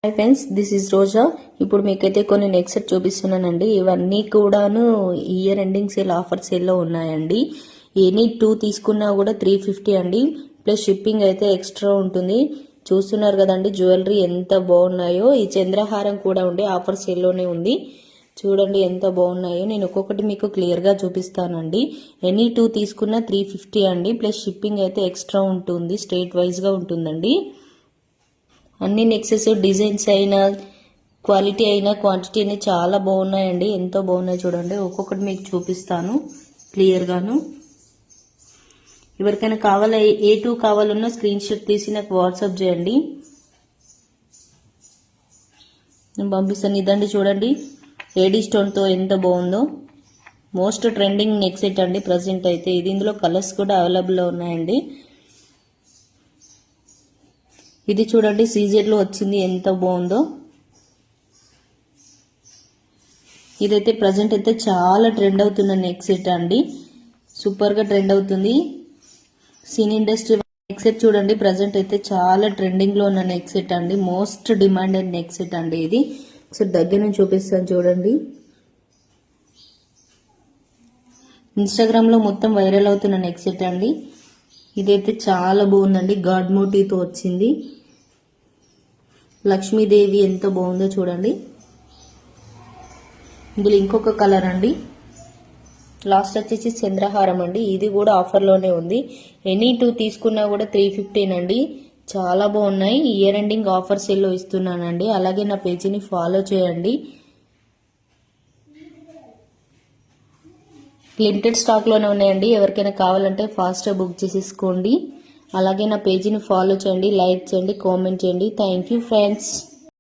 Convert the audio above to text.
Hi friends, this is రోజా. ఇప్పుడు మీకైతే కొన్ని నెక్ సెట్ చూపిస్తున్నానండి. ఇవన్నీ కూడాను ఇయర్ ఎండింగ్ సేల్ ఆఫర్ సేల్లో ఉన్నాయండి. ఎనీ 2 తీసుకున్నా కూడా 350 అండి. ప్లస్ షిప్పింగ్ అయితే ఎక్స్ట్రా ఉంటుంది. చూస్తున్నారు కదండి జ్యువెలరీ ఎంత బాగున్నాయో. ఈ చంద్రహారం కూడా ఉండి ఆఫర్ సేల్లోనే ఉంది. చూడండి ఎంత బాగున్నాయో. నేను ఒక్కొక్కటి మీకు క్లియర్గా చూపిస్తానండి. ఎనీ 2 తీసుకున్నా 350 అండి. ప్లస్ షిప్పింగ్ అయితే ఎక్స్ట్రా ఉంటుంది. స్టేట్ వైజ్గా ఉంటుందండి. అన్ని నెక్సెస్ డిజైన్స్ అయినా క్వాలిటీ అయినా క్వాంటిటీ అయినా చాలా బాగున్నాయండి. ఎంతో బాగున్నాయి చూడండి. ఒక్కొక్కటి మీకు చూపిస్తాను క్లియర్గాను. ఎవరికైనా ఏ2 కావాలన్నా స్క్రీన్ షాట్ తీసి నాకు వాట్సాప్ చేయండి, నేను పంపిస్తాను. ఇదండి చూడండి, ఏడీ స్టోన్తో ఎంత బాగుందో. మోస్ట్ ట్రెండింగ్ నెక్ సెట్ అండి ప్రజెంట్ అయితే ఇది. ఇందులో కలర్స్ కూడా అవైలబుల్లో ఉన్నాయండి. ఇది చూడండి సీజెడ్లో వచ్చింది, ఎంత బాగుందో. ఇదైతే ప్రజెంట్ అయితే చాలా ట్రెండ్ అవుతున్న నెక్ సెట్ అండి. సూపర్గా ట్రెండ్ అవుతుంది. సినీ ఇండస్ట్రీ నెక్ సెట్ చూడండి, ప్రజెంట్ అయితే చాలా ట్రెండింగ్లో ఉన్న నెక్ సెట్ అండి. మోస్ట్ డిమాండెడ్ నెక్ సెట్ అండి ఇది. ఒకసారి దగ్గర నుంచి చూపిస్తాను చూడండి. ఇన్స్టాగ్రామ్లో మొత్తం వైరల్ అవుతున్న నెక్ సెట్ అండి. ఇదైతే చాలా బాగుందండి. గాడ్ మోటివ్తో వచ్చింది. లక్ష్మీదేవి ఎంత బాగుందో చూడండి. ఇందులో ఇంకొక కలర్ అండి. లాస్ట్ వచ్చేసి చంద్రహారం అండి. ఇది కూడా ఆఫర్లోనే ఉంది. ఎనీ 2 తీసుకున్నా కూడా 350 అండి. చాలా బాగున్నాయి. ఇయర్ ఎండింగ్ ఆఫర్ సేల్లో ఇస్తున్నానండి. అలాగే నా పేజీని ఫాలో చేయండి. లిమిటెడ్ స్టాక్లోనే ఉన్నాయండి. ఎవరికైనా కావాలంటే ఫాస్ట్గా బుక్ చేసేసుకోండి. అలాగే నా పేజీని ఫాలో చేయండి, లైక్ చేయండి, కామెంట్ చేయండి. Thank you friends.